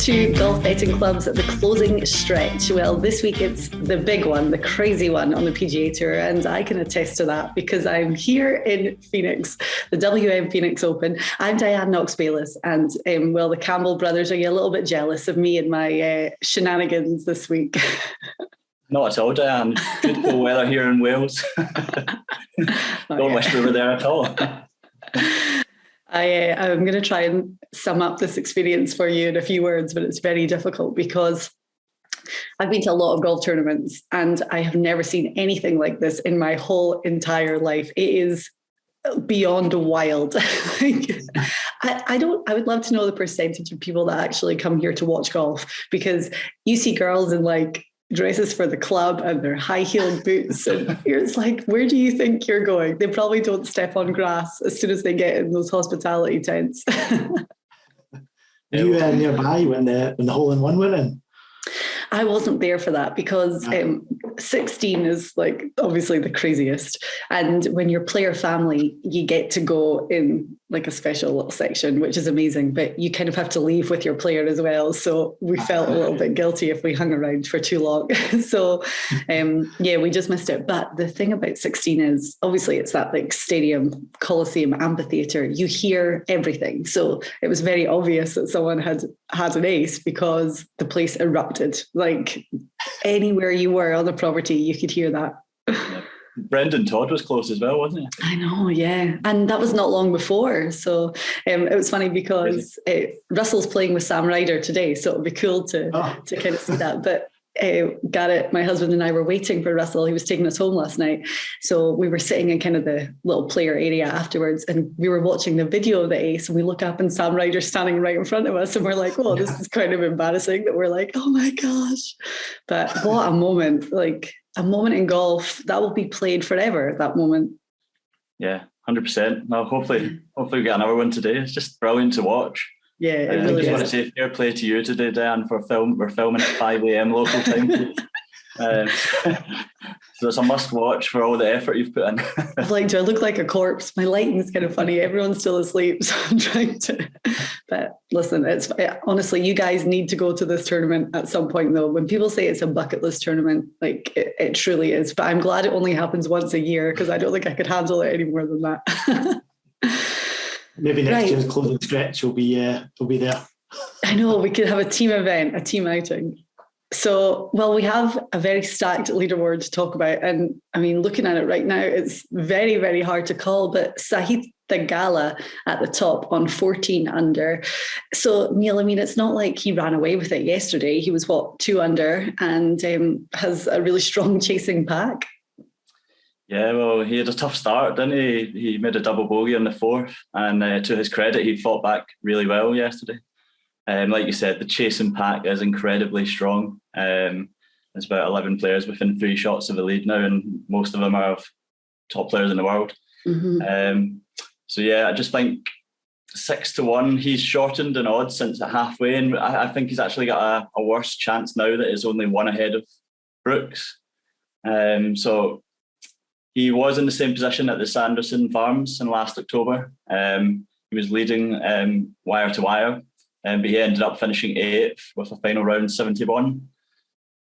to golf betting clubs at the Closing Stretch. Well, this week it's the big one, the crazy one on the PGA Tour, and I can attest to that because I'm here in Phoenix, the WM Phoenix Open. I'm Diane Knox-Bayless, and well, the Campbell brothers, are you a little bit jealous of me and my shenanigans this week? Not at all, Diane. Beautiful weather here in Wales. Don't wish we were there at all. I'm going to try and sum up this experience for you in a few words, but it's very difficult because I've been to a lot of golf tournaments and I have never seen anything like this in my whole entire life. It is beyond wild. I would love to know the percentage of people that actually come here to watch golf, because you see girls in like dresses for the club and their high-heeled boots, and it's like, where do you think you're going? They probably don't step on grass as soon as they get in those hospitality tents. You were nearby when the hole-in-one went in? I wasn't there for that because 16 is like obviously the craziest, and when you're player family you get to go in like a special little section, which is amazing, but you kind of have to leave with your player as well, so we felt a little bit guilty if we hung around for too long. So we just missed it. But the thing about 16 is obviously it's that like stadium, Coliseum, amphitheater, you hear everything, so it was very obvious that someone had an ace because the place erupted. Like anywhere you were on the property you could hear that. Yeah. Brendan Todd was close as well, wasn't he? I know, yeah. And that was not long before. So it was funny because Russell's playing with Sam Ryder today, so it would be cool to kind of see that. But Garrett, my husband, and I were waiting for Russell. He was taking us home last night. So we were sitting in kind of the little player area afterwards, and we were watching the video of the ace, and we look up and Sam Ryder's standing right in front of us, and we're like, oh, this is kind of embarrassing that we're like, oh my gosh. But what a moment, like a moment in golf that will be played forever, that moment. Yeah, 100%. No, hopefully we get another one today. It's just brilliant to watch. Yeah, it really I just is. want to say fair play to you today, Diane, for we're filming at 5 a.m. local time. So it's a must watch for all the effort you've put in. I'm like, do I look like a corpse? My lighting's kind of funny. Everyone's still asleep, so I'm trying to. But listen, honestly, you guys need to go to this tournament at some point, though. When people say it's a bucket list tournament, like it truly is. But I'm glad it only happens once a year, because I don't think I could handle it any more than that. Maybe next year's Closing Stretch will be there. I know, we could have a team event, a team outing. So, well, we have a very stacked leaderboard to talk about. And I mean, looking at it right now, it's very, very hard to call, but Sahith Theegala at the top on 14 under. So, Neil, I mean, it's not like he ran away with it yesterday. He was, 2 under and has a really strong chasing pack. Yeah, well, he had a tough start, didn't he? He made a double bogey on the 4th, and to his credit, he fought back really well yesterday. Like you said, the chasing pack is incredibly strong. There's about 11 players within 3 shots of the lead now, and most of them are of top players in the world. Mm-hmm. So yeah, I just think 6-1. He's shortened in odds since at halfway, and I think he's actually got a worse chance now that he's only 1 ahead of Brooks. So he was in the same position at the Sanderson Farms in last October. He was leading wire to wire. But he ended up finishing 8th with a final round 71.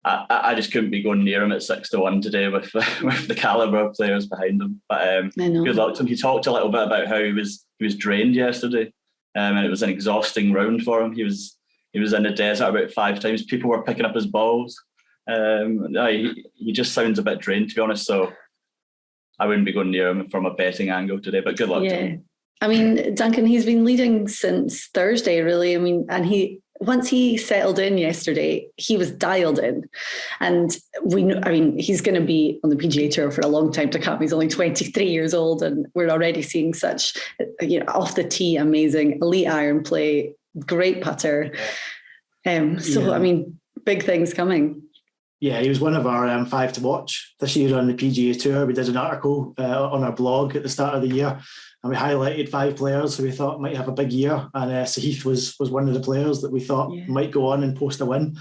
I just couldn't be going near him at 6-1 today with the calibre of players behind him. But good luck to him. He talked a little bit about how he was drained yesterday, and it was an exhausting round for him. He was in the desert about 5 times. People were picking up his balls. He just sounds a bit drained, to be honest. So I wouldn't be going near him from a betting angle today. But good luck to him. I mean, Duncan, he's been leading since Thursday, really. I mean, and once he settled in yesterday, he was dialed in. And he's going to be on the PGA Tour for a long time to come. He's only 23 years old, and we're already seeing such, off the tee, amazing, elite iron play, great putter. I mean, big things coming. Yeah, he was one of our 5 to watch this year on the PGA Tour. We did an article on our blog at the start of the year, and we highlighted 5 players who we thought might have a big year. And Sahith was one of the players that we thought might go on and post a win.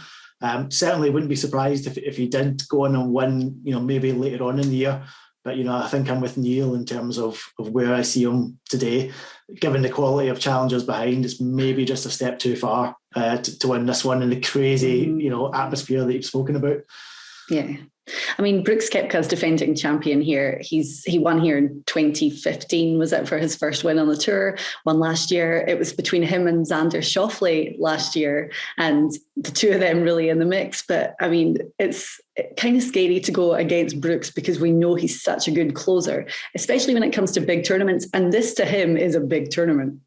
Certainly wouldn't be surprised if he did go on and win, maybe later on in the year. But I think I'm with Neil in terms of where I see him today. Given the quality of challengers behind, it's maybe just a step too far to win this one in the crazy, atmosphere that you've spoken about. Yeah. I mean, Brooks Koepka's defending champion here. He won here in 2015, was it, for his first win on the tour? Won last year. It was between him and Xander Schauffele last year, and the two of them really in the mix. But I mean, it's kind of scary to go against Brooks because we know he's such a good closer, especially when it comes to big tournaments. And this to him is a big tournament.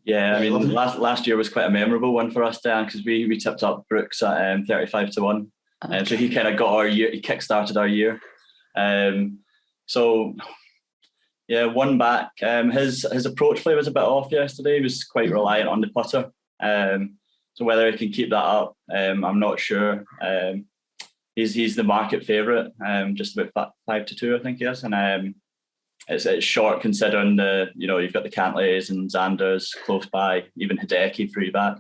Yeah, I mean, last year was quite a memorable one for us, Dan, because we tipped up Brooks at 35-1. Okay. So he kind of got our year, he kick-started our year. So, yeah, one back. His approach play was a bit off yesterday. He was quite reliant on the putter. So whether he can keep that up, I'm not sure. He's the market favourite, just about 5-2, I think he is. And it's short considering you've got the Cantlays and Xanders close by, even Hideki 3 back.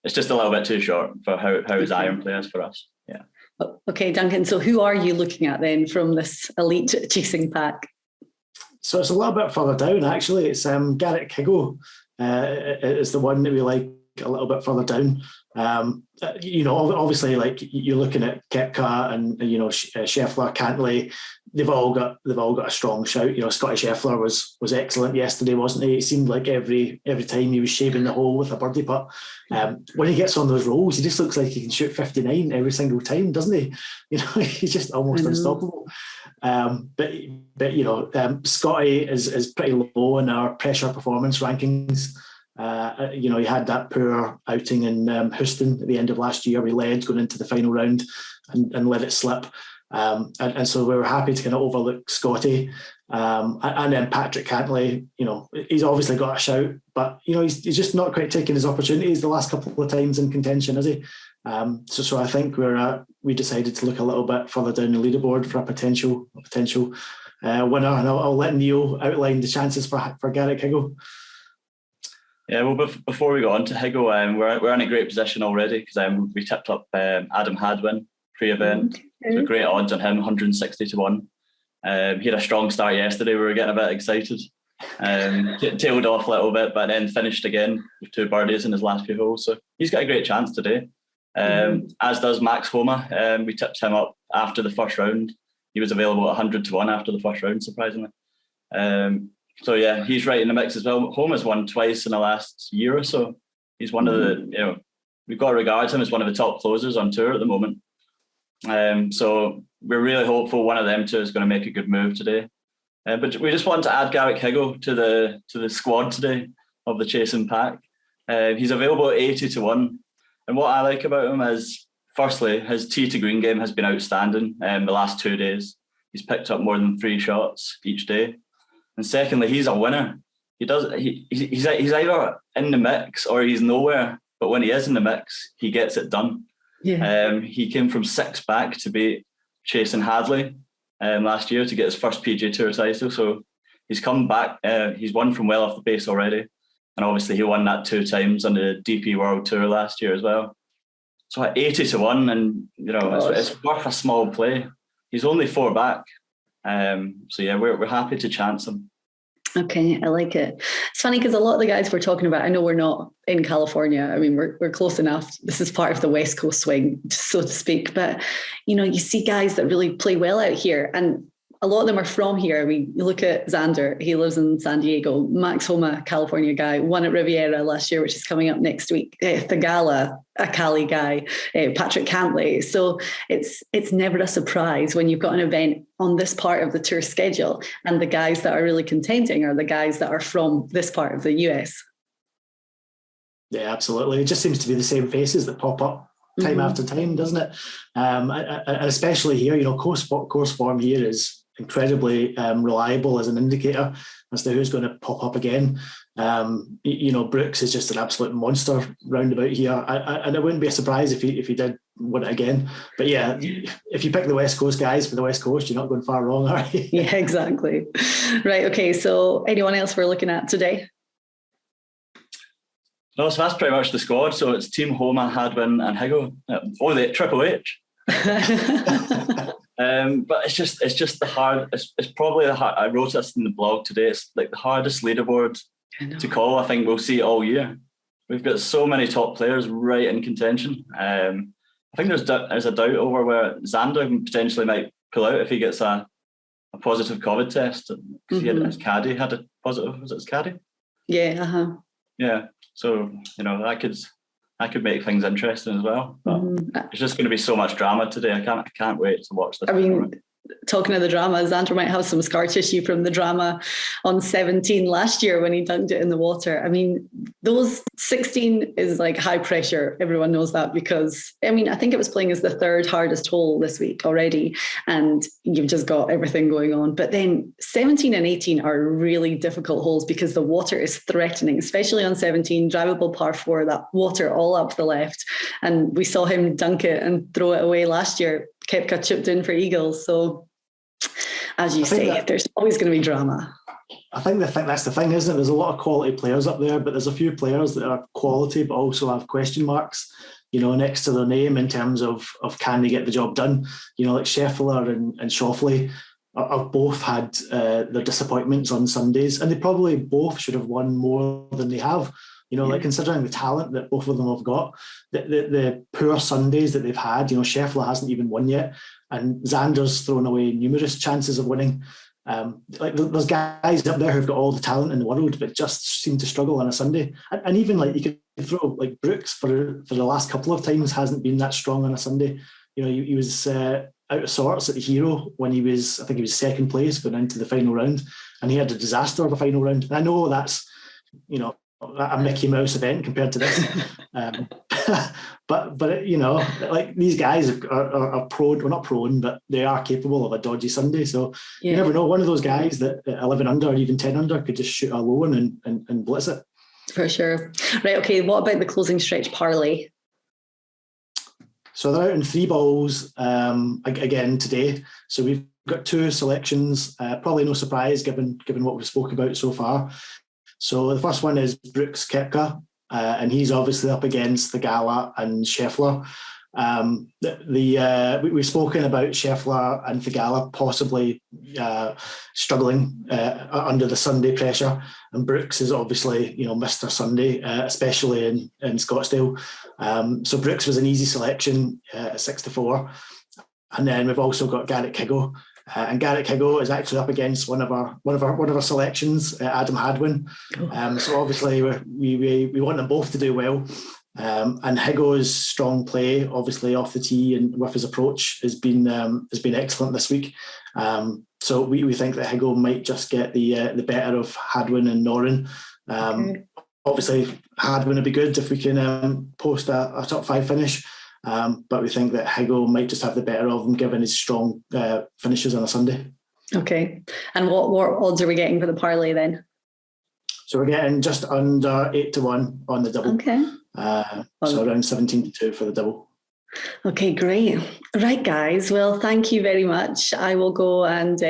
It's just a little bit too short for how his iron play is for us. Yeah. Okay, Duncan. So who are you looking at then from this elite chasing pack? So it's a little bit further down, actually. It's Garrett Kiggle is the one that we like a little bit further down. Obviously, like you're looking at Koepka and Scheffler, Cantlay. They've all got a strong shout. Scotty Scheffler was excellent yesterday, wasn't he? It seemed like every time he was shaving the hole with a birdie putt. When he gets on those rolls, he just looks like he can shoot 59 every single time, doesn't he? He's just almost unstoppable. Scotty is pretty low in our pressure performance rankings. He had that poor outing in Houston at the end of last year. We led going into the final round and let it slip. And so we were happy to kind of overlook Scotty. And then Patrick Cantlay, he's obviously got a shout, but, he's just not quite taking his opportunities the last couple of times in contention, is he? So I think we decided to look a little bit further down the leaderboard for a potential winner. And I'll let Neil outline the chances for Garrett Kiggle. Yeah, well, before we go on to Higgle, we're in a great position already because we tipped up Adam Hadwin pre-event. So great odds on him, 160-1. He had a strong start yesterday. We were getting a bit excited. Tailed off a little bit, but then finished again with 2 birdies in his last few holes. So he's got a great chance today. As does Max Homa. We tipped him up after the first round. He was available at 100-1 after the first round, surprisingly. So yeah, he's right in the mix as well. Homa's won twice in the last year or so. He's one of the, we've got to regard him as one of the top closers on tour at the moment. So we're really hopeful one of them two is going to make a good move today. But we just want to add Garrett Kiggle to the squad today of the chasing pack. He's available at 80-1. And what I like about him is, firstly, his tee to green game has been outstanding the last 2 days. He's picked up more than 3 shots each day. And secondly, he's a winner. He's either in the mix or he's nowhere. But when he is in the mix, he gets it done. Yeah. He came from 6 back to beat Chasen Hadley last year to get his first PGA Tour title. So he's come back. He's won from well off the pace already. And obviously he won that 2 times on the DP World Tour last year as well. So at 80-1, and it's worth a small play. He's only 4 back. So yeah, we're happy to chance him. Okay, I like it. It's funny because a lot of the guys we're talking about, I know we're not in California. I mean, we're close enough. This is part of the West Coast swing, so to speak. But, you see guys that really play well out here. And a lot of them are from here. I mean, you look at Xander, he lives in San Diego. Max Homa, California guy, won at Riviera last year, which is coming up next week. Theegala, a Cali guy, Patrick Cantlay. So it's never a surprise when you've got an event on this part of the tour schedule and the guys that are really contending are the guys that are from this part of the US. Yeah, absolutely. It just seems to be the same faces that pop up time after time, doesn't it? And especially here, course form here is incredibly reliable as an indicator as to who's going to pop up again. Brooks is just an absolute monster roundabout here, and it wouldn't be a surprise if he did win it again. But yeah, if you pick the West Coast guys for the West Coast, you're not going far wrong, are you? Yeah, exactly. Right. Okay. So anyone else we're looking at today? No, so that's pretty much the squad. So it's Team Homa, Hadwin, and Higgle. The Triple H. But it's just the hard. It's probably the hard. I wrote this in the blog today. It's like the hardest leaderboard to call. I think we'll see all year. We've got so many top players right in contention. I think there's a doubt over where Xander potentially might pull out if he gets a positive COVID test. Because his caddy had a positive. Was it his caddy? Yeah. Yeah. So that could make things interesting as well. But it's just going to be so much drama today. I can't wait to watch this. I mean, talking of the drama, Xander might have some scar tissue from the drama on 17 last year when he dunked it in the water. I mean, those 16 is like high pressure. Everyone knows that because, I mean, I think it was playing as the third hardest hole this week already, and you've just got everything going on. But then 17 and 18 are really difficult holes because the water is threatening, especially on 17, drivable par 4, that water all up the left. And we saw him dunk it and throw it away last year. Koepka chipped in for eagles. So, as you say, there's always going to be drama. I think that's the thing, isn't it? There's a lot of quality players up there, but there's a few players that are quality but also have question marks, next to their name in terms of can they get the job done? Like Scheffler and Schauffele have both had their disappointments on Sundays, and they probably both should have won more than they have. Like considering the talent that both of them have got, the poor Sundays that they've had, Scheffler hasn't even won yet, and Xander's thrown away numerous chances of winning. There's guys up there who've got all the talent in the world, but just seem to struggle on a Sunday. And even like you could throw like Brooks for the last couple of times hasn't been that strong on a Sunday. He was out of sorts at the Hero when he was second place going into the final round, and he had a disaster of a final round. And I know that's a Mickey Mouse event compared to this, but like these guys are prone, well not prone, but they are capable of a dodgy Sunday. So you never know. One of those guys that 11 under or even 10 under could just shoot a low one and blitz it. For sure. Right. Okay. What about the closing stretch parlay? So they're out in 3 balls again today. So we've got 2 selections. Probably no surprise given what we've spoke about so far. So the first one is Brooks Koepka, and he's obviously up against Theegala and Scheffler. We've spoken about Scheffler and Theegala possibly struggling under the Sunday pressure, and Brooks is obviously Mr. Sunday, especially in Scottsdale. So Brooks was an easy selection at 6-4, and then we've also got Garrett Higgo. And Garrett Higgo is actually up against one of our selections, Adam Hadwin. So obviously we want them both to do well. And Higgo's strong play, obviously off the tee and with his approach, has been excellent this week. So we think that Higgo might just get the better of Hadwin and Noren. Obviously Hadwin would be good if we can post a top 5 finish. But we think that Higgo might just have the better of them given his strong finishes on a Sunday. Okay. And what odds are we getting for the parlay then? So we're getting just under 8-1 on the double. Okay. So around 17-2 for the double. Okay, great. Right, guys. Well, thank you very much. I will go and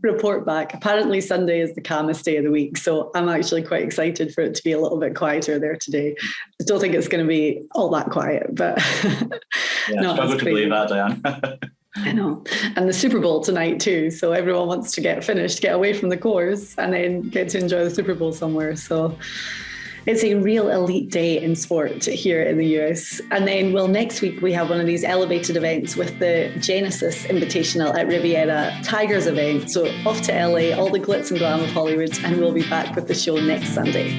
report back. Apparently Sunday is the calmest day of the week, so I'm actually quite excited for it to be a little bit quieter there today. I don't think it's going to be all that quiet, but I struggle to believe that, Diane. I know. And the Super Bowl tonight too, so everyone wants to get away from the course and then get to enjoy the Super Bowl somewhere. So it's a real elite day in sport here in the US. And then, next week we have one of these elevated events with the Genesis Invitational at Riviera, Tigers event. So off to LA, all the glitz and glam of Hollywood, and we'll be back with the show next Sunday.